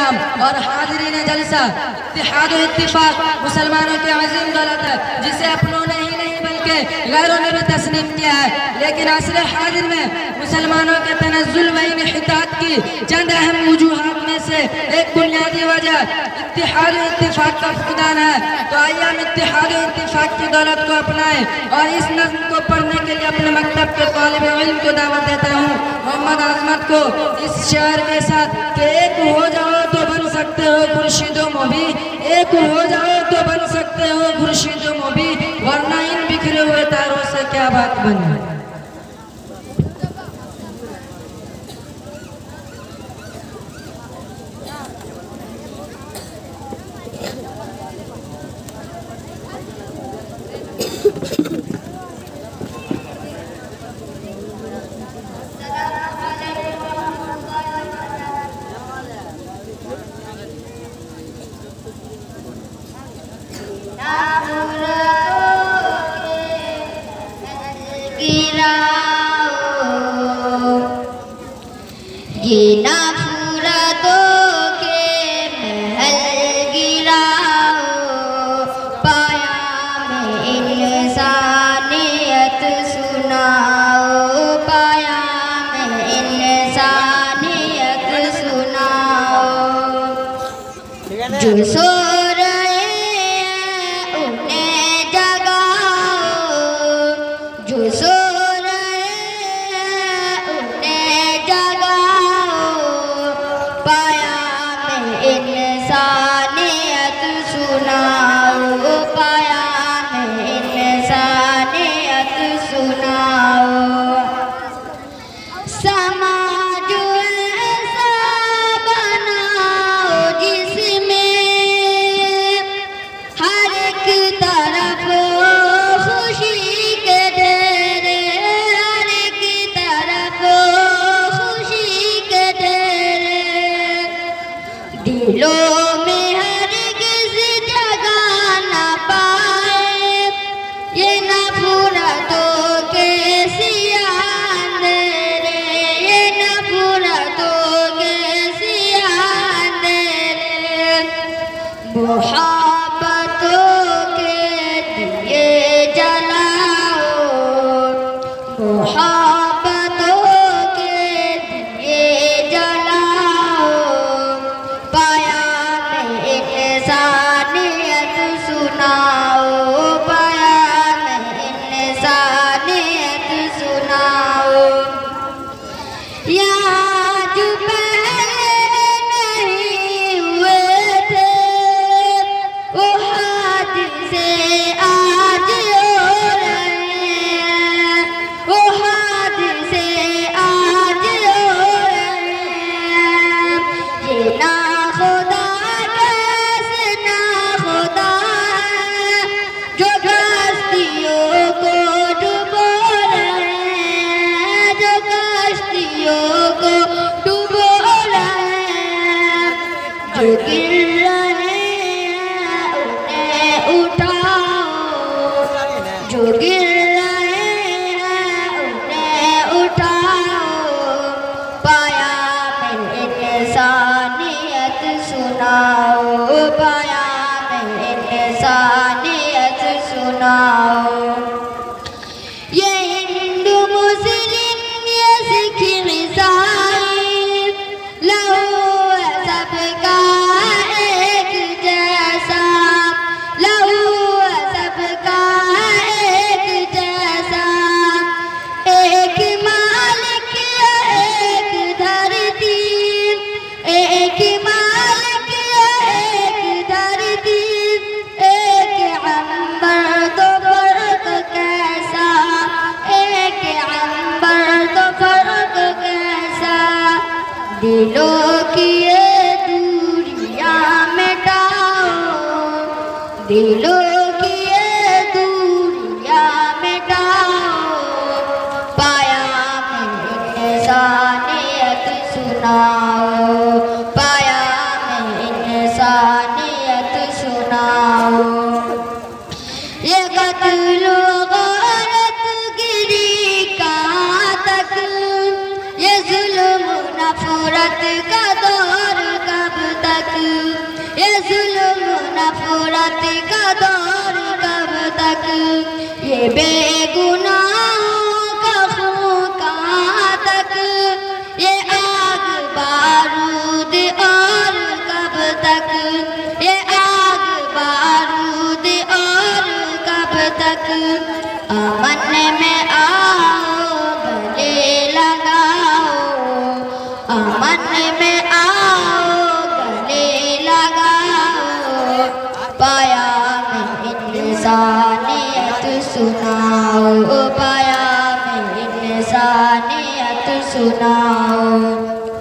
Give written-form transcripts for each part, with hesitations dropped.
किराम और हाज़रीन जलसा, इत्तेहाद और इत्तिफाक मुसलमानों की अज़ीम दौलत है जिसे अपनों ने ही नहीं बल्कि गैरों ने भी तस्लीम किया है। लेकिन असले हाजिर में मुसलमानों के तनज़्ज़ुल व इन्हितात की चंद अहम वजूहात में से एक बुनियादी वजह इत्तेहाद और इत्तिफाक का फुक़दान है। तो आइए हम इत्तेहाद और इत्तिफाक की दौलत को अपनाएं और इस नज़्म को पढ़ने के लिए अपने मकतब के तालिब इल्म को दावत देता हूँ मोहम्मद आज़मत को इस शेर के साथ कि एक हो जाओ तो बन सकते हो खुर्शीदो मोबी, एक हो जाओ तो बन सकते हो खुर्शीदो मोबी, वरना इन बिखरे हुए तारों से क्या बात बनी। ये ना फुरातों के महल गिराओ, पाया में इंसानियत सुनाओ, पाया में इंसानियत सुनाओ। जो सो रहे हैं उन्हें जगाओ, जो सो इंसानियत सुनाओ, पाया में इंसानियत सुनाओ। समाज ऐसा बनाओ जिसमें हर एक तरफ खुशी के ढेरे, हर एक तरफ खुशी के ढेरे। दिलों में हरगिज़ जगह न पाए ये नफ़रतों के सियाह अंधेरे, ये नफ़रतों के सियाह अंधेरे। मोहब्बतों के दिए जलाओ, मोहब्बतों के दिए जलाओ, पाया में इंसानियत सुनाओ, पाया में इंसानियत सुनाओ। यहाँ जो पहले नहीं हुए थे वो हादिसे आज हो रहे हैं, वो हादिसे आज हो रहे हैं। ये ना खुदा कैसे ना खुदा है जो कश्तियों को डुबो रहे हैं, जो कश्तियों को डुबो रहे हैं। जो गिर रहे हैं उन्हें उठाओ, जो गिर रहे हैं उन्हें उठाओ, पाया में इंसानियत सुनाओ, पाया में इंसानियत सुनाओ। ये हिंदू मुस्लिम ये सिख ईसाई लहू है सबका एक जैसा, लहू है सबका एक जैसा। एक मालिक एक धरती, एक मालिक एक धरती, एक अंबर तो फर्क कैसा, एक अंबर तो फर्क कैसा। दिलों की ये दूरियां मिटाओ, दिलों की ये दूरियां मिटाओ, पाया में इंसानियत सुनाओ, पाया में इंसानियत सुनाओ। ये कत्ल गारत गिरी कहाँ तक, ये जुल्म नफरत का दौर कब तक, दौर कब तक, ये बेगुनाहों का खून कहाँ तक, ये आग बारूद और कब तक, ये आग बारूद और कब तक। अमन में आओ गले लगाओ, अमन में आओ गले लगाओ, पाया में इंसानियत सुनाओ, पाया में इंसानियत सुनाओ।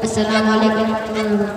अस्सलाम वालेकुम।